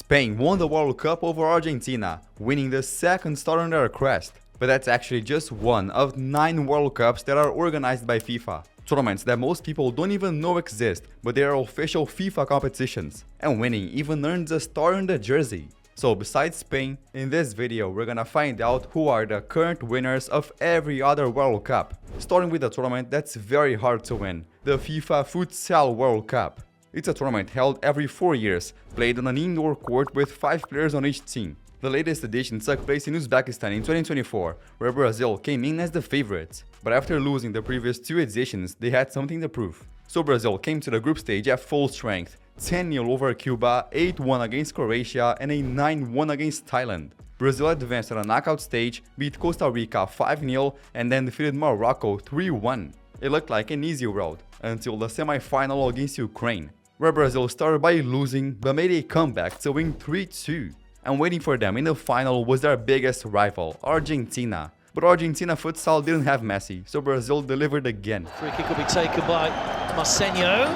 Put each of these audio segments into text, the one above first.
Spain won the World Cup over Argentina, winning the second star on their crest. But that's actually just one of 9 World Cups that are organized by FIFA. Tournaments that most people don't even know exist, but they are official FIFA competitions. And winning even earns a star on the jersey. So besides Spain, in this video we're gonna find out who are the current winners of every other World Cup. Starting with a tournament that's very hard to win, the FIFA Futsal World Cup. It's a tournament held every 4 years, played on an indoor court with 5 players on each team. The latest edition took place in Uzbekistan in 2024, where Brazil came in as the favorites. But after losing the previous 2 editions, they had something to prove. So Brazil came to the group stage at full strength, 10-0 over Cuba, 8-1 against Croatia, and a 9-1 against Thailand. Brazil advanced to the knockout stage, beat Costa Rica 5-0, and then defeated Morocco 3-1. It looked like an easy road, until the semi-final against Ukraine, where Brazil started by losing but made a comeback to win 3-2. And waiting for them in the final was their biggest rival, Argentina. But Argentina futsal didn't have Messi, so Brazil delivered again. Free kick will be taken by Marcelo.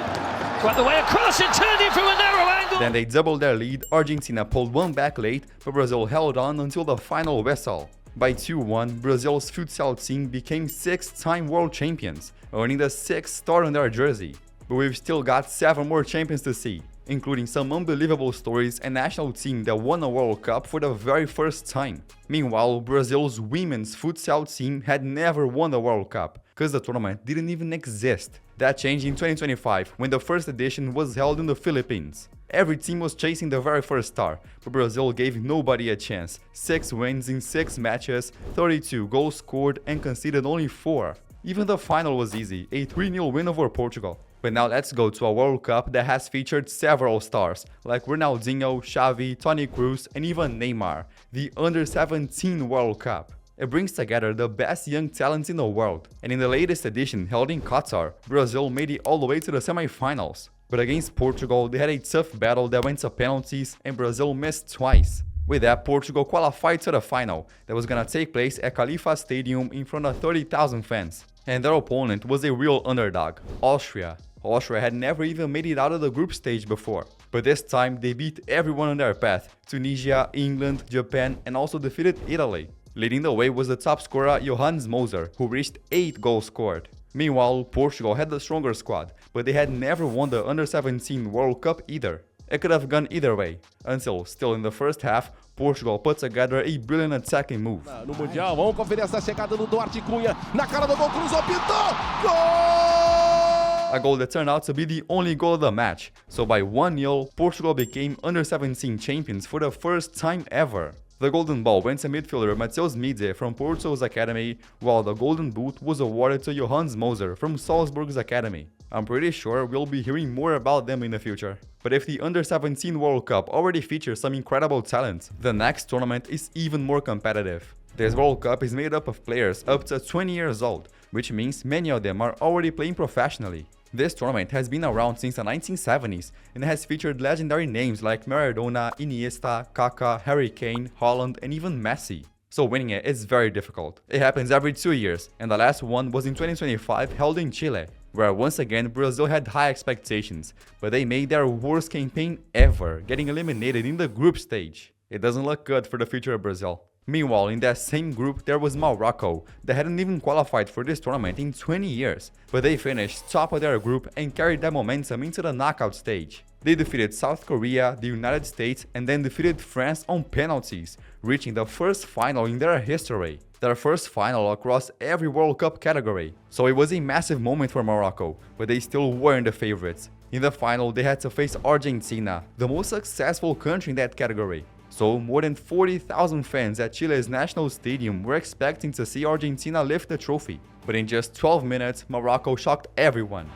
Right the way across and turned in from a narrow angle. Then they doubled their lead. Argentina pulled one back late, but Brazil held on until the final whistle. By 2-1, Brazil's futsal team became 6-time world champions, earning the 6th star on their jersey. But we've still got 7 more champions to see, including some unbelievable stories and national team that won a World Cup for the very first time. Meanwhile, Brazil's women's futsal team had never won a World Cup, because the tournament didn't even exist. That changed in 2025, when the first edition was held in the Philippines. Every team was chasing the very first star, but Brazil gave nobody a chance. 6 wins in 6 matches, 32 goals scored, and conceded only 4. Even the final was easy, a 3-0 win over Portugal. But now let's go to a World Cup that has featured several stars, like Ronaldinho, Jayvee, Toni Kroos, and even Neymar, the Under-17 World Cup. It brings together the best young talents in the world, and in the latest edition held in Qatar, Brazil made it all the way to the semi-finals. But against Portugal, they had a tough battle that went to penalties, and Brazil missed twice. With that, Portugal qualified to the final, that was gonna take place at Khalifa Stadium in front of 30,000 fans. And their opponent was a real underdog, Austria. Austria had never even made it out of the group stage before, but this time they beat everyone on their path: Tunisia, England, Japan, and also defeated Italy. Leading the way was the top scorer Johannes Moser, who reached 8 goals scored. Meanwhile, Portugal had the stronger squad, but they had never won the Under-17 World Cup either. It could have gone either way, until, still in the first half, Portugal put together a brilliant attacking move. No Mundial, vamos conferir essa chegada do Duarte Cunha, na cara do gol, cruzou, pintou, gol! A goal that turned out to be the only goal of the match, so by 1-0, Portugal became Under-17 champions for the first time ever. The golden ball went to midfielder Matheus Midze from Porto's academy, while the golden boot was awarded to Johannes Moser from Salzburg's academy. I'm pretty sure we'll be hearing more about them in the future. But if the Under-17 World Cup already features some incredible talent, the next tournament is even more competitive. This World Cup is made up of players up to 20 years old, which means many of them are already playing professionally. This tournament has been around since the 1970s and has featured legendary names like Maradona, Iniesta, Kaká, Harry Kane, Holland, and even Messi. So winning it is very difficult. It happens every 2 years, and the last one was in 2025 held in Chile, where once again Brazil had high expectations, but they made their worst campaign ever, getting eliminated in the group stage. It doesn't look good for the future of Brazil. Meanwhile, in that same group there was Morocco, that hadn't even qualified for this tournament in 20 years, but they finished top of their group and carried that momentum into the knockout stage. They defeated South Korea, the United States, and then defeated France on penalties, reaching the first final in their history. Their first final across every World Cup category. So it was a massive moment for Morocco, but they still weren't the favorites. In the final, they had to face Argentina, the most successful country in that category. So, more than 40,000 fans at Chile's national stadium were expecting to see Argentina lift the trophy. But in just 12 minutes, Morocco shocked everyone.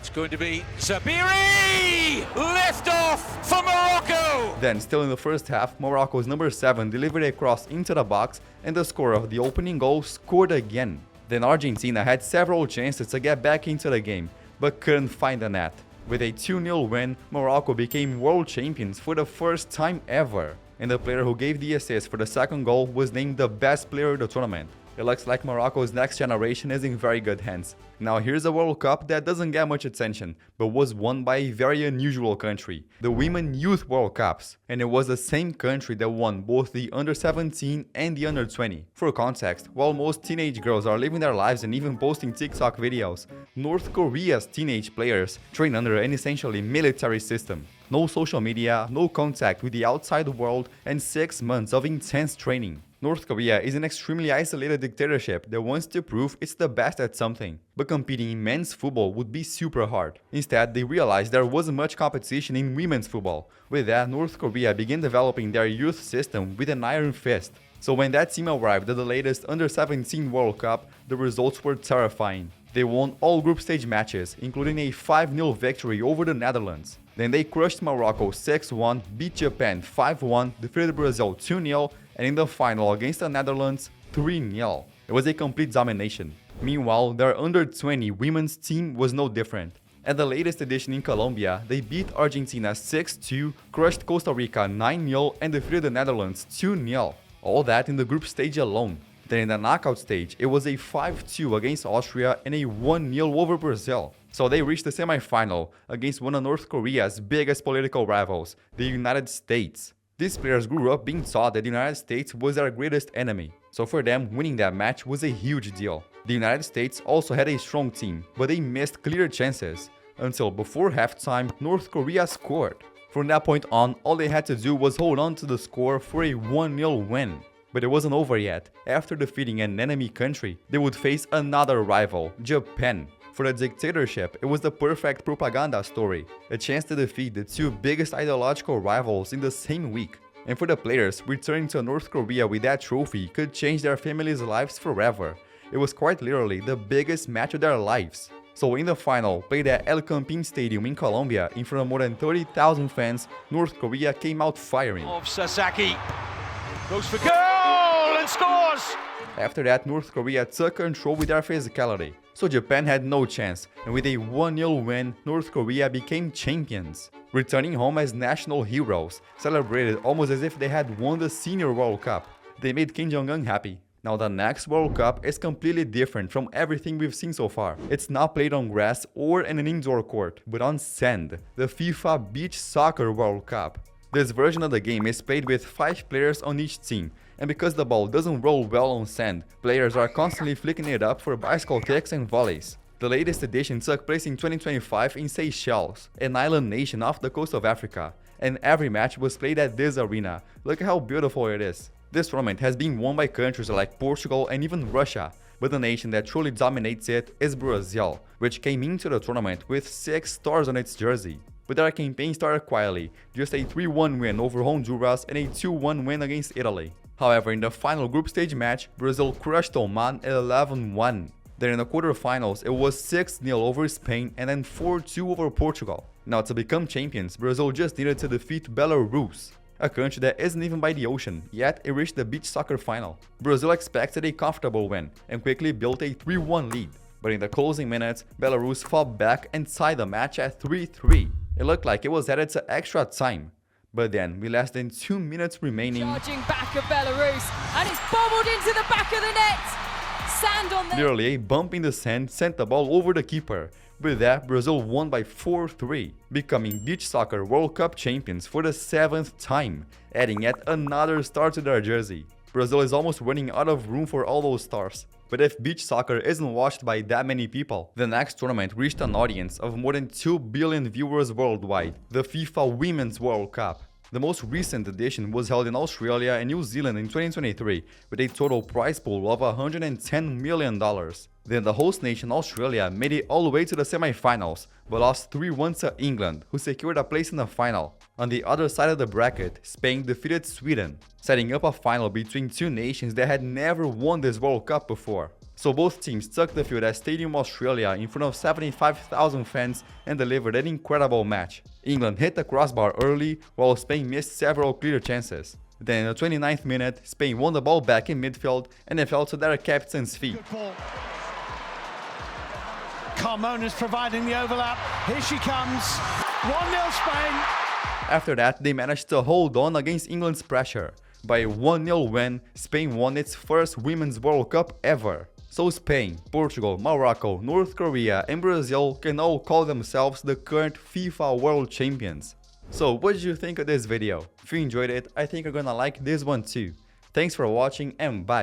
It's going to be Sabiri! Lift off for Morocco! Then, still in the first half, Morocco's number 7 delivered a cross into the box, and the scorer of the opening goal scored again. Then Argentina had several chances to get back into the game, but couldn't find the net. With a 2-0 win, Morocco became world champions for the first time ever. And the player who gave the assist for the second goal was named the best player of the tournament. It looks like Morocco's next generation is in very good hands. Now here's a World Cup that doesn't get much attention, but was won by a very unusual country, the Women Youth World Cups, and it was the same country that won both the under-17 and the under-20. For context, while most teenage girls are living their lives and even posting TikTok videos, North Korea's teenage players train under an essentially military system. No social media, no contact with the outside world, and 6 months of intense training. North Korea is an extremely isolated dictatorship that wants to prove it's the best at something, but competing in men's football would be super hard. Instead, they realized there wasn't much competition in women's football. With that, North Korea began developing their youth system with an iron fist. So when that team arrived at the latest under-17 World Cup, the results were terrifying. They won all group stage matches, including a 5-0 victory over the Netherlands. Then they crushed Morocco 6-1, beat Japan 5-1, defeated Brazil 2-0, and in the final against the Netherlands 3-0. It was a complete domination. Meanwhile, their under-20 women's team was no different. At the latest edition in Colombia, they beat Argentina 6-2, crushed Costa Rica 9-0, and defeated the Netherlands 2-0. All that in the group stage alone. Then in the knockout stage, it was a 5-2 against Austria and a 1-0 over Brazil. So they reached the semi-final against one of North Korea's biggest political rivals, the United States. These players grew up being taught that the United States was their greatest enemy. So for them, winning that match was a huge deal. The United States also had a strong team, but they missed clear chances. Until before halftime, North Korea scored. From that point on, all they had to do was hold on to the score for a 1-0 win. But it wasn't over yet. After defeating an enemy country, they would face another rival, Japan. For the dictatorship, it was the perfect propaganda story, a chance to defeat the two biggest ideological rivals in the same week. And for the players, returning to North Korea with that trophy could change their families' lives forever. It was quite literally the biggest match of their lives. So in the final, played at El Campín Stadium in Colombia in front of more than 30,000 fans, North Korea came out firing. Of Sasaki goes for goal and scores! After that, North Korea took control with their physicality. So Japan had no chance, and with a 1-0 win, North Korea became champions. Returning home as national heroes, celebrated almost as if they had won the Senior World Cup. They made Kim Jong-un happy. Now the next World Cup is completely different from everything we've seen so far. It's not played on grass or in an indoor court, but on sand, the FIFA Beach Soccer World Cup. This version of the game is played with 5 players on each team, and because the ball doesn't roll well on sand, players are constantly flicking it up for bicycle kicks and volleys. The latest edition took place in 2025 in Seychelles, an island nation off the coast of Africa, and every match was played at this arena. Look how beautiful it is. This tournament has been won by countries like Portugal and even Russia, but the nation that truly dominates it is Brazil, which came into the tournament with 6 stars on its jersey. But their campaign started quietly, just a 3-1 win over Honduras and a 2-1 win against Italy. However, in the final group stage match, Brazil crushed Oman 11-1. Then in the quarterfinals, it was 6-0 over Spain and then 4-2 over Portugal. Now to become champions, Brazil just needed to defeat Belarus, a country that isn't even by the ocean, yet it reached the beach soccer final. Brazil expected a comfortable win and quickly built a 3-1 lead. But in the closing minutes, Belarus fought back and tied the match at 3-3. It looked like it was headed to extra time. But then, with less than 2 minutes remaining, charging back of Belarus, and it's bobbled into the back of the net. Sand on the... Literally, a bump in the sand sent the ball over the keeper. With that, Brazil won by 4-3, becoming Beach Soccer World Cup champions for the 7th time, adding yet another star to their jersey. Brazil is almost running out of room for all those stars. But if beach soccer isn't watched by that many people, the next tournament reached an audience of more than 2 billion viewers worldwide, the FIFA Women's World Cup. The most recent edition was held in Australia and New Zealand in 2023, with a total prize pool of $110 million. Then the host nation Australia made it all the way to the semi-finals, but lost 3-1 to England, who secured a place in the final. On the other side of the bracket, Spain defeated Sweden, setting up a final between two nations that had never won this World Cup before. So both teams took the field at Stadium Australia in front of 75,000 fans and delivered an incredible match. England hit the crossbar early, while Spain missed several clear chances. Then in the 29th minute, Spain won the ball back in midfield and it fell to their captain's feet. Carmona's providing the overlap. Here she comes. 1-0 Spain. After that, they managed to hold on against England's pressure. By a 1-0 win, Spain won its first Women's World Cup ever. So Spain, Portugal, Morocco, North Korea and Brazil can all call themselves the current FIFA World Champions. So what did you think of this video? If you enjoyed it, I think you're gonna like this one too. Thanks for watching and bye!